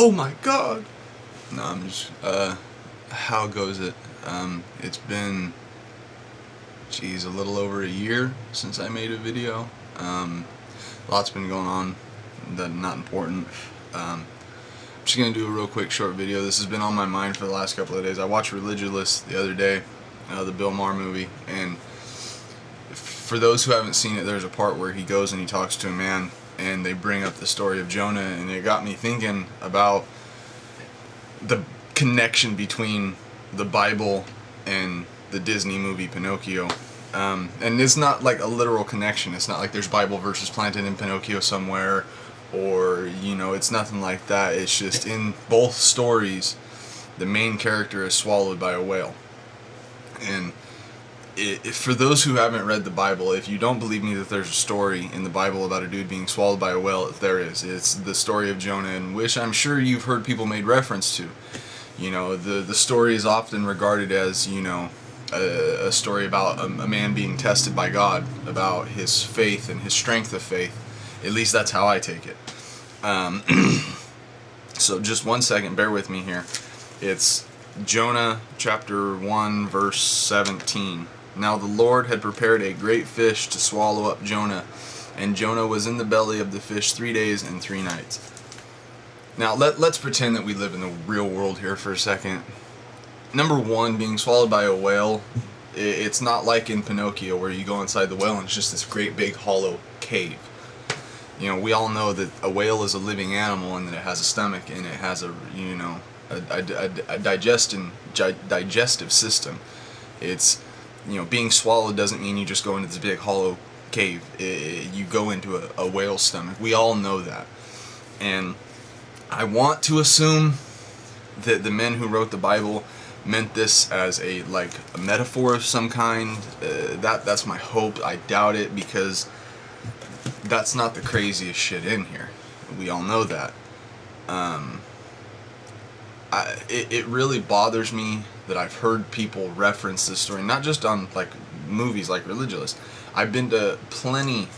oh my god. No, I'm just, how goes it? It's been, geez, a little over a year since I made a video. Lots been going on that not important. I'm just gonna do a real quick short video. This has been on my mind for the last couple of days. I watched Religious the other day, the Bill Maher movie, and for those who haven't seen it, there's a part where he goes and he talks to a man and they bring up the story of Jonah, and it got me thinking about the connection between the Bible and the Disney movie Pinocchio. And it's not like a literal connection. It's not like there's Bible verses planted in Pinocchio somewhere, or, you know, it's nothing like that. It's just in both stories, the main character is swallowed by a whale. And for those who haven't read the Bible, if you don't believe me that there's a story in the Bible about a dude being swallowed by a whale, there is. It's the story of Jonah, and which I'm sure you've heard people made reference to. You know, the story is often regarded as, you know, a story about a man being tested by God, about his faith and his strength of faith. At least that's how I take it. So just one second, bear with me here. It's Jonah chapter 1 verse 17. Now the Lord had prepared a great fish to swallow up Jonah, and Jonah was in the belly of the fish 3 days and 3 nights. Now let's pretend that we live in the real world here for a second. Number one, being swallowed by a whale, it's not like in Pinocchio where you go inside the whale and it's just this great big hollow cave. You know, we all know that a whale is a living animal and that it has a stomach and it has a, you know, a digestive system. It's, you know, being swallowed doesn't mean you just go into this big hollow cave. You go into a whale's stomach. We all know that. And I want to assume that the men who wrote the Bible meant this as a metaphor of some kind. That's my hope. I doubt it, because that's not the craziest shit in here. We all know that. It really bothers me that I've heard people reference this story, not just on like movies like Religious. I've been to plenty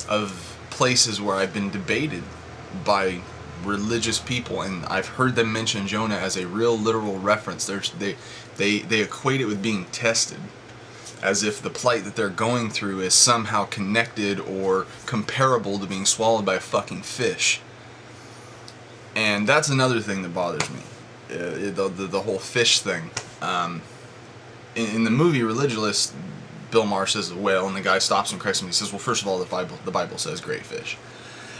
of places where I've been debated by religious people, and I've heard them mention Jonah as a real literal reference. They equate it with being tested, as if the plight that they're going through is somehow connected or comparable to being swallowed by a fucking fish. And that's another thing that bothers me, the whole fish thing. In the movie Religious, Bill Maher says a whale, and the guy stops and corrects him. He says, well, first of all, the Bible says great fish.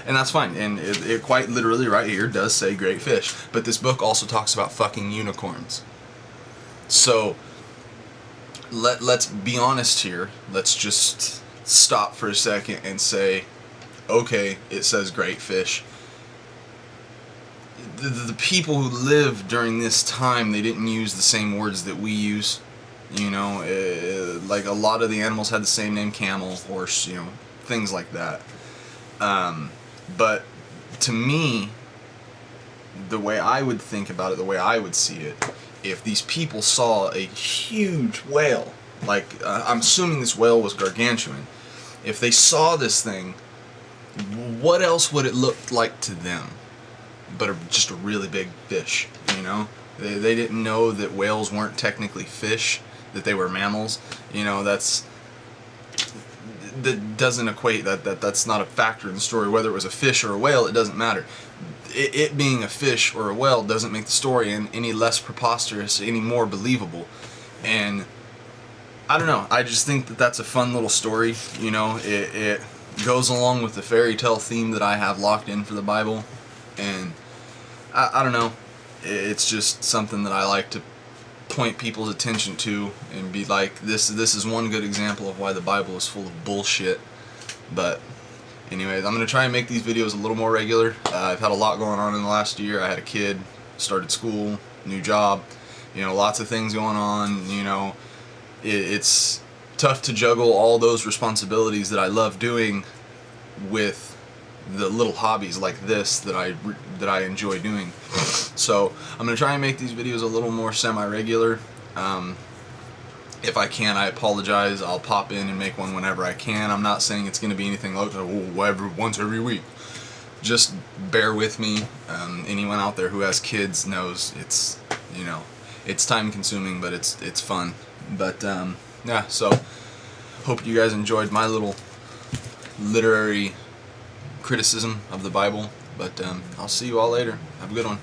And that's fine, and it quite literally right here does say great fish. But this book also talks about fucking unicorns. So let's be honest here. Let's just stop for a second and say, okay, it says great fish. The people who lived during this time, they didn't use the same words that we use. You know, like a lot of the animals had the same name: camel, horse, you know, things like that. But to me, the way I would think about it, the way I would see it, if these people saw a huge whale, like I'm assuming this whale was gargantuan, if they saw this thing, what else would it look like to them but just a really big fish? You know, they didn't know that whales weren't technically fish, that they were mammals. You know, that doesn't equate. That's not a factor in the story. Whether it was a fish or a whale, it doesn't matter. It being a fish or a whale doesn't make the story any less preposterous, any more believable. And I don't know, I just think that that's a fun little story. You know, it goes along with the fairy tale theme that I have locked in for the Bible. And I don't know, it's just something that I like to point people's attention to and be like, this is one good example of why the Bible is full of bullshit. But anyway, I'm going to try and make these videos a little more regular. I've had a lot going on in the last year. I had a kid, started school, new job, you know, lots of things going on. You know, it's tough to juggle all those responsibilities that I love doing with the little hobbies like this that I enjoy doing. So I'm going to try and make these videos a little more semi-regular. If I can, I apologize. I'll pop in and make one whenever I can. I'm not saying it's going to be anything like once every week. just bear with me. Anyone out there who has kids knows it's, you know, it's time consuming, but it's fun. But yeah, so hope you guys enjoyed my little literary criticism of the Bible. But I'll see you all later. Have a good one.